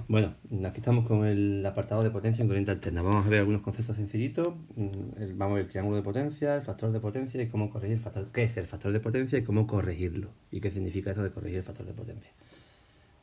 Bueno, aquí estamos con el apartado de potencia en corriente alterna. Vamos a ver algunos conceptos sencillitos. Vamos a ver el triángulo de potencia, el factor de potencia y cómo corregir el factor. ¿Qué es el factor de potencia y cómo corregirlo? ¿Y qué significa eso de corregir el factor de potencia?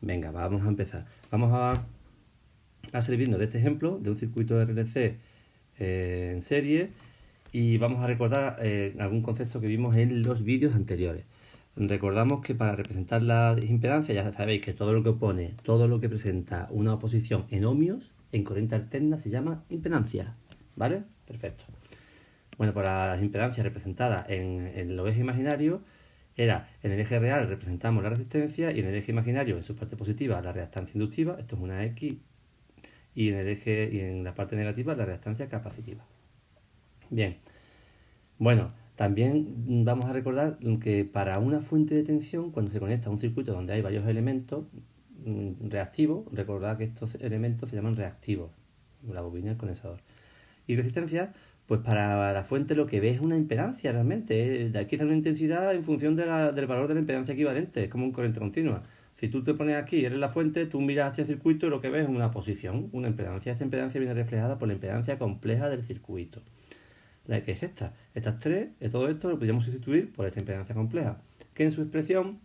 Venga, vamos a empezar. Vamos a servirnos de este ejemplo, de un circuito RLC en serie, y vamos a recordar algún concepto que vimos en los vídeos anteriores. Recordamos que para representar la impedancia, ya sabéis que todo lo que opone, todo lo que presenta una oposición en ohmios, en corriente alterna se llama impedancia. ¿Vale? Perfecto. Bueno, para las impedancias representadas en los ejes imaginarios, era en el eje real representamos la resistencia y en el eje imaginario, en su parte positiva, la reactancia inductiva, esto es una X, y en la parte negativa, la reactancia capacitiva. Bien, bueno, también vamos a recordar que para una fuente de tensión, cuando se conecta a un circuito donde hay varios elementos reactivos, recordad que estos elementos se llaman reactivos, la bobina y el condensador. Y resistencia, pues para la fuente lo que ve es una impedancia realmente. De aquí da una intensidad en función del valor de la impedancia equivalente, es como un corriente continua. Si tú te pones aquí, eres la fuente, tú miras hacia el circuito y lo que ves es una posición, una impedancia. Esta impedancia viene reflejada por la impedancia compleja del circuito. La que es esta. Estas tres, todo esto lo podríamos sustituir por esta impedancia compleja, que en su expresión,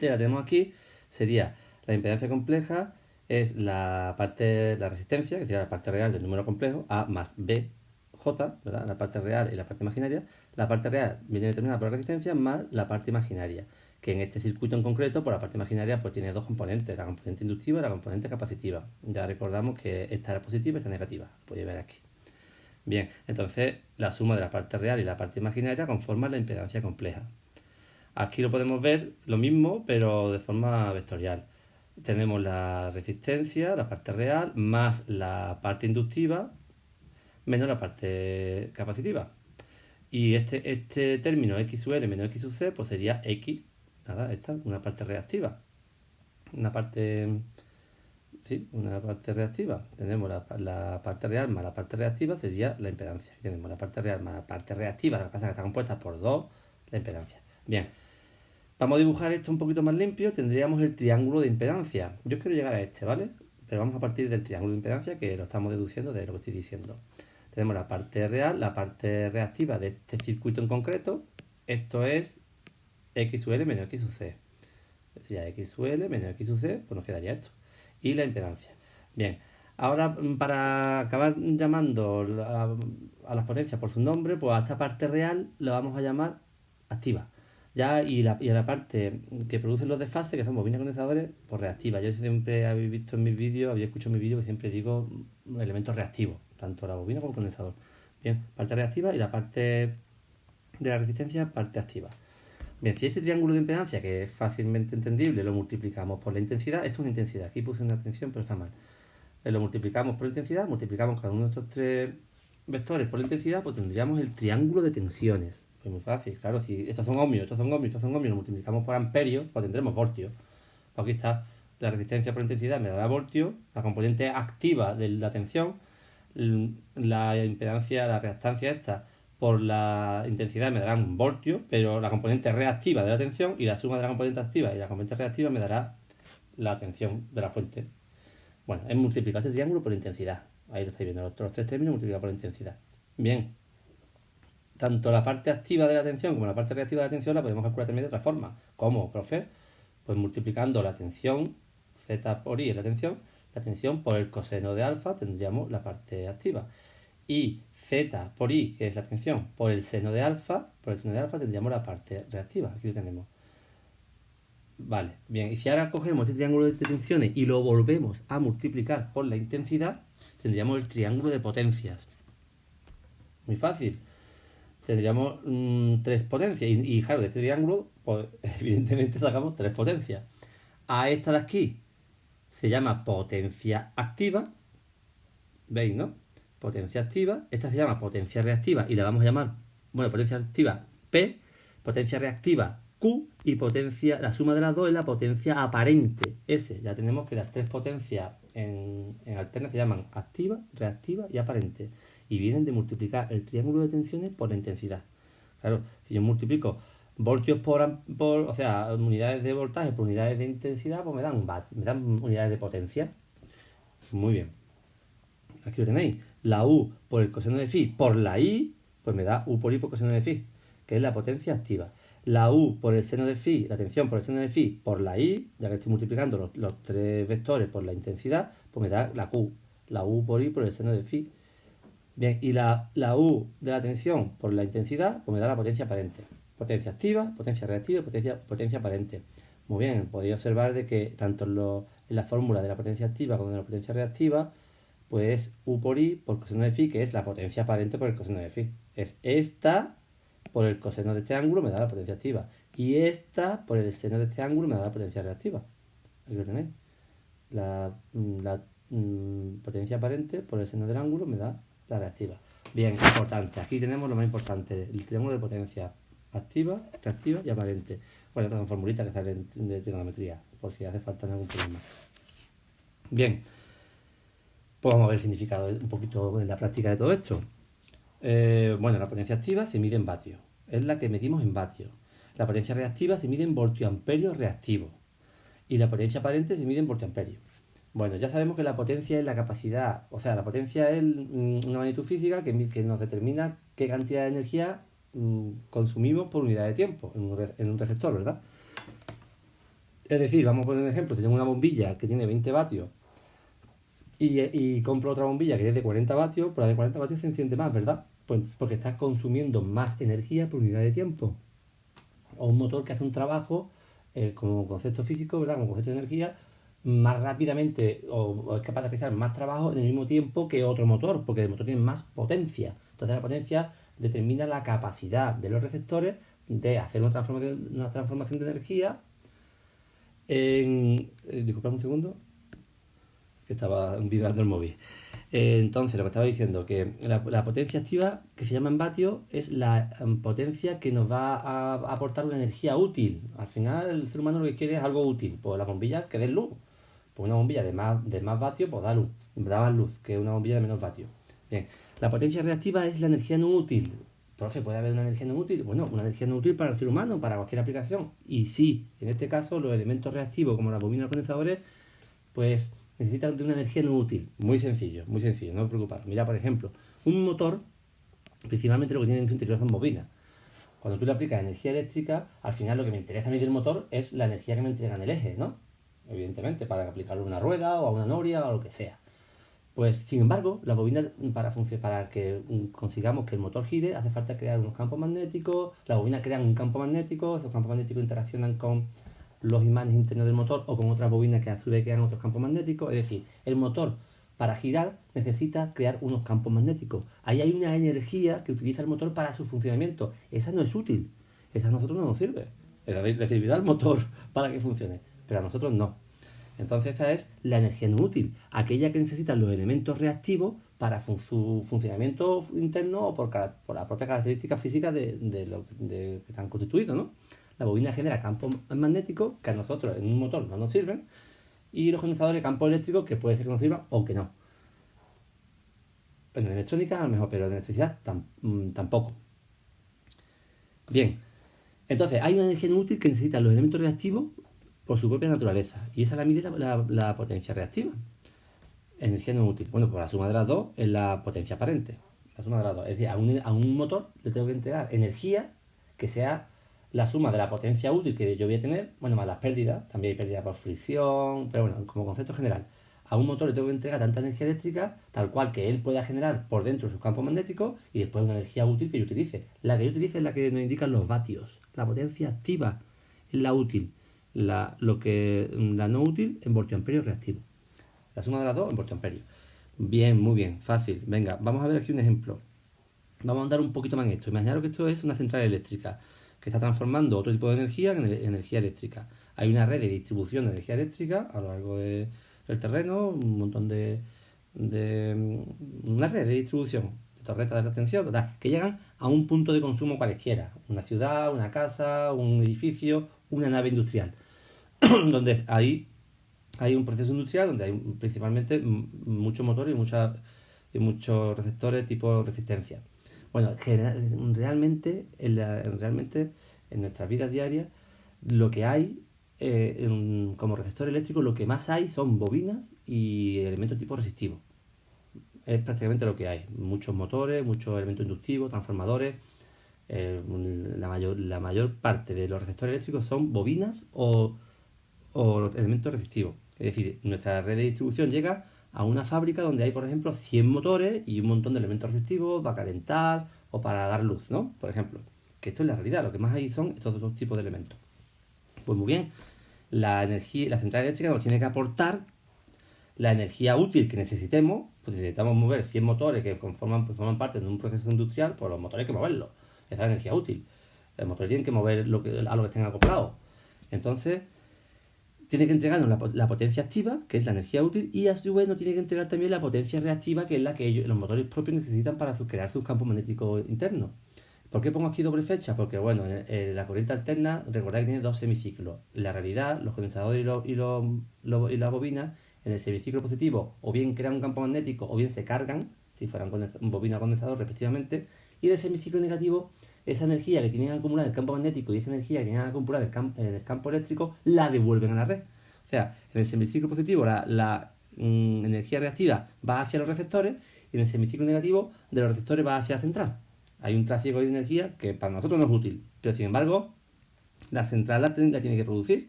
la tenemos aquí, sería la impedancia compleja es la resistencia, que sería la parte real del número complejo, A más B, J, ¿verdad? La parte real y la parte imaginaria. La parte real viene determinada por la resistencia más la parte imaginaria, que en este circuito en concreto, por la parte imaginaria, pues tiene dos componentes, la componente inductiva y la componente capacitiva. Ya recordamos que esta es positiva y esta es negativa, podéis ver aquí. Bien, entonces la suma de la parte real y la parte imaginaria conforman la impedancia compleja. Aquí lo podemos ver lo mismo, pero de forma vectorial. Tenemos la resistencia, la parte real, más la parte inductiva, menos la parte capacitiva. Y este término x sub l menos x sub c, pues sería x, nada, esta, una parte reactiva. Una parte reactiva. Tenemos la parte real más la parte reactiva sería la impedancia. Tenemos la parte real más la parte reactiva, lo que pasa es que está compuesta por dos, la impedancia. Bien, vamos a dibujar esto un poquito más limpio, tendríamos el triángulo de impedancia. Yo quiero llegar a este, ¿vale? Pero vamos a partir del triángulo de impedancia, que lo estamos deduciendo de lo que estoy diciendo. Tenemos la parte real, la parte reactiva de este circuito en concreto. Esto es x sub l menos x sub c. Sería x sub l menos x sub c, pues nos quedaría esto. Y la impedancia. Bien, ahora para acabar llamando a las potencias por su nombre, pues a esta parte real la vamos a llamar activa. Ya, y a la parte que producen los desfases, que son bobinas condensadores, pues reactiva. Yo siempre habéis visto en mis vídeos, habéis escuchado en mis vídeos que siempre digo elementos reactivos, tanto la bobina como el condensador. Bien, parte reactiva y la parte de la resistencia, parte activa. Bien, si este triángulo de impedancia, que es fácilmente entendible, lo multiplicamos por la intensidad, esto es una intensidad, aquí puse una tensión pero está mal. Lo multiplicamos por la intensidad, multiplicamos cada uno de estos tres vectores por la intensidad, pues tendríamos el triángulo de tensiones. Es muy fácil, claro, si estos son ohmios, estos son ohmios, estos son ohmios, lo multiplicamos por amperios, pues tendremos voltios. Pues aquí está la resistencia por intensidad, me dará voltios, la componente activa de la tensión, la impedancia, la reactancia esta, por la intensidad me dará un voltio, pero la componente reactiva de la tensión y la suma de la componente activa y la componente reactiva me dará la tensión de la fuente. Bueno, es multiplicar este triángulo por intensidad. Ahí lo estáis viendo, los tres términos multiplicados por intensidad. Bien, tanto la parte activa de la tensión como la parte reactiva de la tensión la podemos calcular también de otra forma. ¿Cómo, profe? Pues multiplicando la tensión, Z por I es la tensión por el coseno de alfa tendríamos la parte activa. Y Z por I, que es la tensión, por el seno de alfa tendríamos la parte reactiva. Aquí lo tenemos. Vale, bien, y si ahora cogemos este triángulo de tensiones y lo volvemos a multiplicar por la intensidad, tendríamos el triángulo de potencias. Muy fácil. Tendríamos tres potencias y claro, de este triángulo, pues evidentemente sacamos tres potencias. A esta de aquí se llama potencia activa. ¿Veis, no? Potencia activa. Esta se llama potencia reactiva y la vamos a llamar, bueno, potencia activa P, potencia reactiva Q y potencia, la suma de las dos es la potencia aparente S. Ya tenemos que las tres potencias en alterna se llaman activa, reactiva y aparente. Y vienen de multiplicar el triángulo de tensiones por la intensidad. Claro, si yo multiplico voltios o sea, unidades de voltaje por unidades de intensidad, pues me dan unidades de potencia. Muy bien. Aquí lo tenéis. La U por el coseno de phi por la I, pues me da U por I por coseno de phi, que es la potencia activa. La U por el seno de phi, la tensión por el seno de phi por la I, ya que estoy multiplicando los tres vectores por la intensidad, pues me da la Q. La U por I por el seno de phi. Bien, y la U de la tensión por la intensidad, pues me da la potencia aparente. Potencia activa, potencia reactiva y potencia aparente. Muy bien, podéis observar de que tanto en la fórmula de la potencia activa como de la potencia reactiva, pues U por I por coseno de phi, que es la potencia aparente por el coseno de phi. Es esta por el coseno de este ángulo me da la potencia activa. Y esta por el seno de este ángulo me da la potencia reactiva. Aquí lo tenéis. La potencia aparente por el seno del ángulo me da la reactiva. Bien, importante. Aquí tenemos lo más importante. El triángulo de potencia activa, reactiva y aparente. Bueno, estas son formulitas que salen de trigonometría, por si hace falta en algún problema. Bien, pues vamos a ver el significado un poquito en la práctica de todo esto. Bueno, la potencia activa se mide en vatios. Es la que medimos en vatios. La potencia reactiva se mide en voltioamperios reactivos. Y la potencia aparente se mide en voltioamperios. Bueno, ya sabemos que la potencia es la capacidad, o sea, la potencia es una magnitud física que nos determina qué cantidad de energía consumimos por unidad de tiempo en un receptor, ¿verdad? Es decir, vamos a poner un ejemplo, si tengo una bombilla que tiene 20 vatios y compro otra bombilla que es de 40 vatios, pues la de 40 vatios se enciende más, ¿verdad? Pues porque estás consumiendo más energía por unidad de tiempo. O un motor que hace un trabajo como concepto físico, ¿verdad? Como concepto de energía, más rápidamente o es capaz de realizar más trabajo en el mismo tiempo que otro motor, porque el motor tiene más potencia. Entonces la potencia determina la capacidad de los receptores de hacer una transformación de energía en... disculpad un segundo, que estaba vibrando el móvil. Entonces, lo que estaba diciendo, que la potencia activa, que se llama en vatios, es la potencia que nos va a aportar una energía útil. Al final, el ser humano lo que quiere es algo útil. Pues la bombilla que dé luz. Pues una bombilla de más vatios, pues da luz. Da más luz que una bombilla de menos vatios. Bien, la potencia reactiva es la energía no útil. Profe, ¿puede haber una energía no útil? Bueno, una energía no útil para el ser humano, para cualquier aplicación. Y sí, en este caso, los elementos reactivos, como las bobinas condensadores, pues necesitan de una energía no útil. Muy sencillo, no os preocupéis. Mira, por ejemplo, un motor, principalmente lo que tiene en su interior son bobinas. Cuando tú le aplicas energía eléctrica, al final lo que me interesa a mí del motor es la energía que me entrega en el eje, ¿no? Evidentemente, para aplicarlo a una rueda o a una noria o a lo que sea. Pues, sin embargo, la bobina, para que consigamos que el motor gire, hace falta crear unos campos magnéticos. La bobina crea un campo magnético, esos campos magnéticos interaccionan con los imanes internos del motor o con otras bobinas que a su vez crean otros campos magnéticos. Es decir, el motor para girar necesita crear unos campos magnéticos. Ahí hay una energía que utiliza el motor para su funcionamiento. Esa no es útil. Esa a nosotros no nos sirve. Le servirá al motor para que funcione, pero a nosotros no. Entonces esa es la energía no útil, aquella que necesitan los elementos reactivos para su funcionamiento interno o por la propia característica física de lo que están constituidos, ¿no? La bobina genera campos magnéticos que a nosotros en un motor no nos sirven y los condensadores campos eléctricos que puede ser que nos sirvan o que no. En electrónica a lo mejor, pero en electricidad tampoco. Bien, entonces hay una energía no útil que necesitan los elementos reactivos por su propia naturaleza y esa la mide la potencia reactiva. Energía no útil. Bueno, pues la suma de las dos es la potencia aparente. La suma de las dos. Es decir, a un motor le tengo que entregar energía que sea la suma de la potencia útil que yo voy a tener, bueno, más las pérdidas, también hay pérdidas por fricción, pero bueno, como concepto general, a un motor le tengo que entregar tanta energía eléctrica, tal cual que él pueda generar por dentro sus campos magnéticos y después una energía útil que yo utilice. La que yo utilice es la que nos indican los vatios. La potencia activa es la útil. La no útil en voltioamperio reactivo. La suma de las dos en voltioamperio. Bien, muy bien, fácil. Venga, vamos a ver aquí un ejemplo. Vamos a andar un poquito más en esto. Imaginaros que esto es una central eléctrica que está transformando otro tipo de energía en energía eléctrica. Hay una red de distribución de energía eléctrica a lo largo del terreno, un montón de una red de distribución de torretas de retención, que llegan a un punto de consumo cualesquiera, una ciudad, una casa, un edificio, una nave industrial, donde ahí hay un proceso industrial donde hay principalmente muchos motores y muchos receptores tipo resistencia. Bueno, realmente en nuestras vidas diarias lo que hay como receptor eléctrico lo que más hay son bobinas y elementos tipo resistivo. Es prácticamente lo que hay. Muchos motores, muchos elementos inductivos, transformadores. La mayor parte de los receptores eléctricos son bobinas o elementos resistivos. Es decir, nuestra red de distribución llega a una fábrica donde hay, por ejemplo, 100 motores y un montón de elementos resistivos para calentar o para dar luz, ¿no? Por ejemplo, que esto es la realidad, lo que más hay son estos dos tipos de elementos. Pues muy bien, la central eléctrica nos tiene que aportar la energía útil que necesitemos. Pues necesitamos mover 100 motores que forman parte de un proceso industrial, pues los motores hay que moverlos. Esa es la energía útil. Los motores tienen que mover a lo que estén acoplados. Entonces, tiene que entregarnos la potencia activa, que es la energía útil, y a su vez nos tiene que entregar también la potencia reactiva, que es la que los motores propios necesitan para crear sus campos magnéticos internos. ¿Por qué pongo aquí doble flecha? Porque, bueno, la corriente alterna, recordad que tiene dos semiciclos. En la realidad, los condensadores y la bobina, en el semiciclo positivo, o bien crean un campo magnético, o bien se cargan, si fueran bobina o condensador, respectivamente, y en el semiciclo negativo, esa energía que tienen acumulada en el campo magnético y esa energía que tienen acumulada en el campo eléctrico, la devuelven a la red. O sea, en el semiciclo positivo, la energía reactiva va hacia los receptores, y en el semiciclo negativo, de los receptores va hacia la central. Hay un tráfico de energía que para nosotros no es útil, pero sin embargo, la central la tiene que producir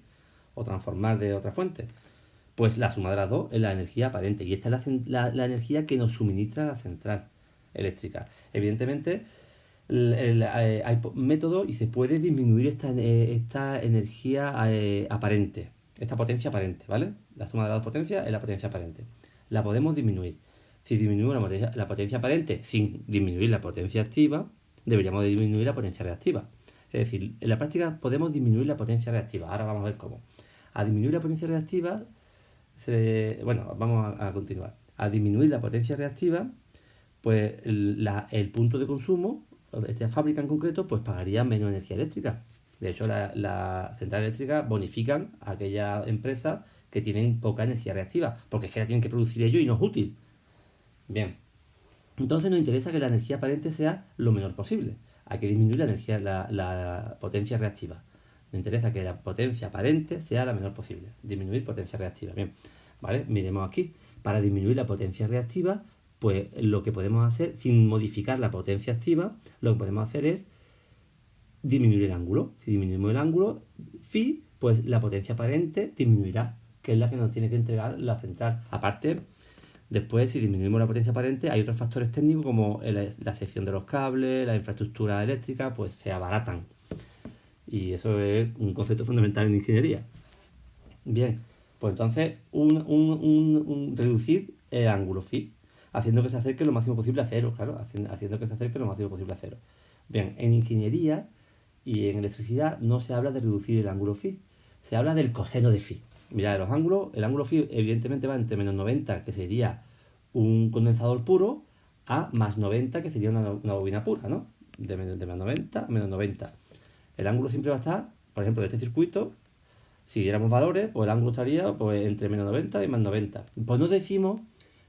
o transformar de otra fuente. Pues la suma de las dos es la energía aparente, y esta es la energía que nos suministra la central eléctrica. Evidentemente, hay métodos y se puede disminuir esta energía aparente, esta potencia aparente, ¿vale? La suma de las dos potencias es la potencia aparente. La podemos disminuir. Si disminuimos la potencia aparente sin disminuir la potencia activa, deberíamos de disminuir la potencia reactiva. Es decir, en la práctica podemos disminuir la potencia reactiva. Ahora vamos a ver cómo. A disminuir la potencia reactiva, vamos a continuar. A disminuir la potencia reactiva, pues el punto de consumo, esta fábrica en concreto, pues pagaría menos energía eléctrica. De hecho, la central eléctrica bonifican a aquellas empresas que tienen poca energía reactiva, porque es que la tienen que producir ellos y no es útil. Bien, entonces nos interesa que la energía aparente sea lo menor posible. Hay que disminuir la potencia reactiva. Nos interesa que la potencia aparente sea la menor posible. Disminuir potencia reactiva. Bien, ¿vale? Miremos aquí. Para disminuir la potencia reactiva, pues lo que podemos hacer, sin modificar la potencia activa, lo que podemos hacer es disminuir el ángulo. Si disminuimos el ángulo phi, pues la potencia aparente disminuirá, que es la que nos tiene que entregar la central. Aparte, después, si disminuimos la potencia aparente, hay otros factores técnicos como la sección de los cables, la infraestructura eléctrica, pues se abaratan. Y eso es un concepto fundamental en ingeniería. Bien, pues entonces reducir el ángulo phi, haciendo que se acerque lo máximo posible a cero, claro, haciendo que se acerque lo máximo posible a cero. Bien, en ingeniería y en electricidad no se habla de reducir el ángulo phi, se habla del coseno de phi. Mirad, el ángulo phi evidentemente va entre menos 90, que sería un condensador puro, a más 90, que sería una bobina pura, ¿no? De más 90 a menos 90. El ángulo siempre va a estar, por ejemplo, de este circuito, si diéramos valores, pues el ángulo estaría pues, entre menos 90 y más 90. Pues no decimos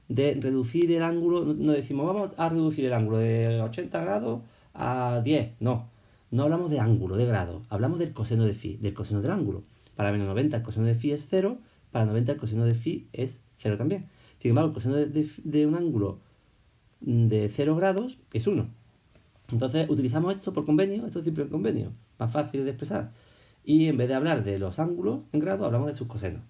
de reducir el ángulo, no decimos vamos a reducir el ángulo de 80 grados a 10, no. No hablamos de ángulo, de grado, hablamos del coseno de phi, del coseno del ángulo. Para menos 90 el coseno de phi es 0, para 90 el coseno de phi es 0 también. Sin embargo, el coseno de un ángulo de 0 grados es 1. Entonces utilizamos esto por convenio, esto es siempre el convenio, más fácil de expresar. Y en vez de hablar de los ángulos en grados, hablamos de sus cosenos.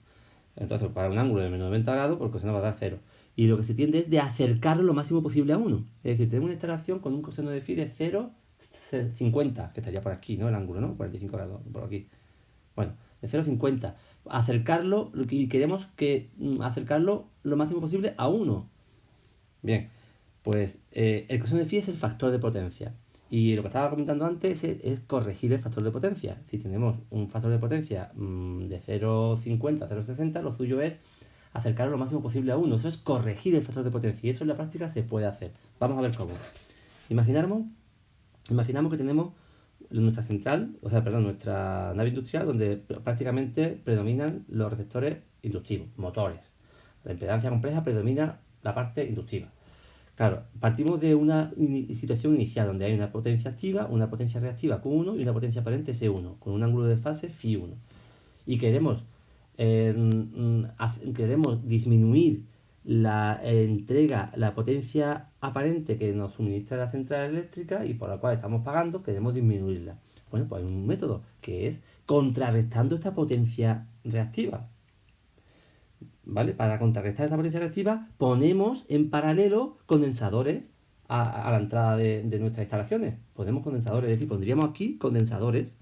Entonces, para un ángulo de menos 90 grados, pues el coseno va a dar 0. Y lo que se tiende es de acercarlo lo máximo posible a 1. Es decir, tenemos una instalación con un coseno de phi de 0,50, que estaría por aquí, ¿no? El ángulo, ¿no? 45 grados, por aquí. Bueno, de 0,50. Acercarlo, y queremos acercarlo lo máximo posible a 1. Bien, pues el coseno de phi es el factor de potencia. Y lo que estaba comentando antes es corregir el factor de potencia. Si tenemos un factor de potencia de 0,50 a 0,60, lo suyo es acercarlo lo máximo posible a 1. Eso es corregir el factor de potencia. Y eso en la práctica se puede hacer. Vamos a ver cómo. Imaginamos que tenemos nuestra central, nuestra nave industrial, donde prácticamente predominan los receptores inductivos, motores. La impedancia compleja predomina la parte inductiva. Claro, partimos de una situación inicial donde hay una potencia activa, una potencia reactiva Q1 y una potencia aparente S1, con un ángulo de fase φ1. y queremos disminuir la entrega, la potencia aparente que nos suministra la central eléctrica y por la cual estamos pagando, queremos disminuirla. Bueno, pues hay un método que es contrarrestando esta potencia reactiva. ¿Vale? Para contrarrestar esta potencia reactiva ponemos en paralelo condensadores a la entrada de nuestras instalaciones. Ponemos condensadores, es decir, pondríamos aquí condensadores.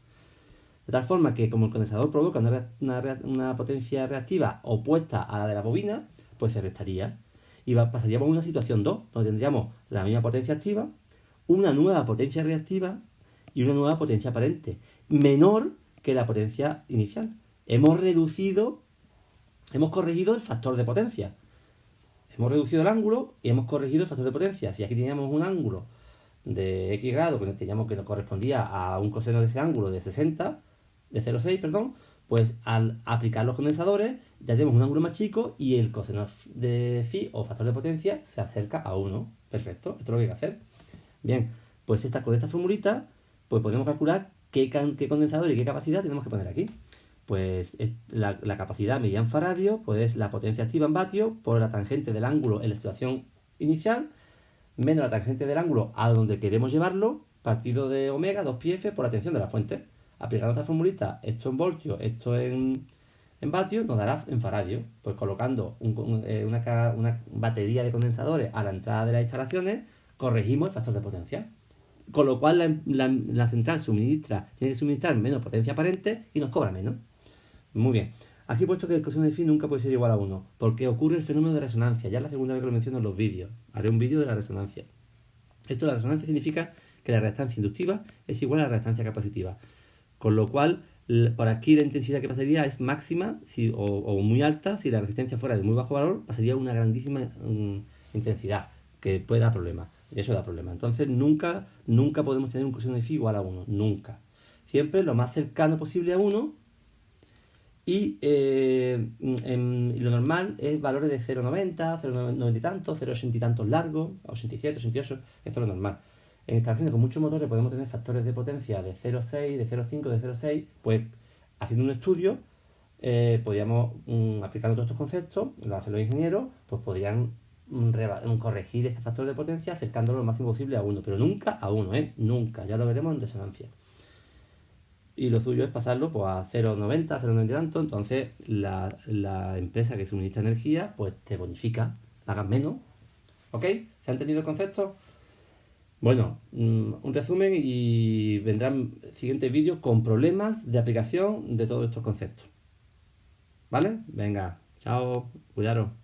De tal forma que como el condensador provoca una potencia reactiva opuesta a la de la bobina, pues se restaría. Y pasaríamos a una situación 2, donde tendríamos la misma potencia activa, una nueva potencia reactiva y una nueva potencia aparente, menor que la potencia inicial. Hemos corregido el factor de potencia. Hemos reducido el ángulo y hemos corregido el factor de potencia. Si aquí teníamos un ángulo de X grado que nos correspondía a un coseno de ese ángulo de 60, de 0,6, perdón, pues al aplicar los condensadores ya tenemos un ángulo más chico y el coseno de phi o factor de potencia se acerca a 1. Perfecto, esto es lo que hay que hacer. Bien, pues con esta formulita pues podemos calcular qué condensador y qué capacidad tenemos que poner aquí. Pues la capacidad medida en faradio pues es la potencia activa en vatios por la tangente del ángulo en la situación inicial menos la tangente del ángulo a donde queremos llevarlo partido de omega 2πf por la tensión de la fuente. Aplicando esta formulita, esto en voltios, esto en vatios, nos dará en faradio. Pues colocando una batería de condensadores a la entrada de las instalaciones, corregimos el factor de potencia. Con lo cual la central tiene que suministrar menos potencia aparente y nos cobra menos. Muy bien. Aquí he puesto que el coseno de phi nunca puede ser igual a 1, porque ocurre el fenómeno de resonancia. Ya es la segunda vez que lo menciono en los vídeos. Haré un vídeo de la resonancia. Esto de la resonancia significa que la reactancia inductiva es igual a la reactancia capacitiva. Con lo cual, por aquí la intensidad que pasaría es máxima o muy alta. Si la resistencia fuera de muy bajo valor, pasaría una grandísima intensidad, que puede dar problemas. Y eso da problemas. Entonces, nunca podemos tener un coseno de phi igual a 1. Nunca. Siempre lo más cercano posible a 1. Y lo normal es valores de 0,90, 0,90 y tantos, 0,80 y tantos largos, 87, 88, esto es lo normal. En instalaciones con muchos motores podemos tener factores de potencia de 0,6, de 0,5, de 0,6, pues haciendo un estudio, podríamos, aplicando todos estos conceptos, lo hacen los ingenieros, pues podrían corregir este factor de potencia acercándolo lo máximo posible a 1, pero nunca a 1, nunca, ya lo veremos en resonancia. Y lo suyo es pasarlo pues, a 0,90, 0,90 y tanto. Entonces la empresa que suministra energía pues te bonifica, pagas menos. ¿Ok? ¿Se ha entendido el concepto? Bueno, un resumen y vendrán siguientes vídeos con problemas de aplicación de todos estos conceptos. ¿Vale? Venga, chao, cuidaros.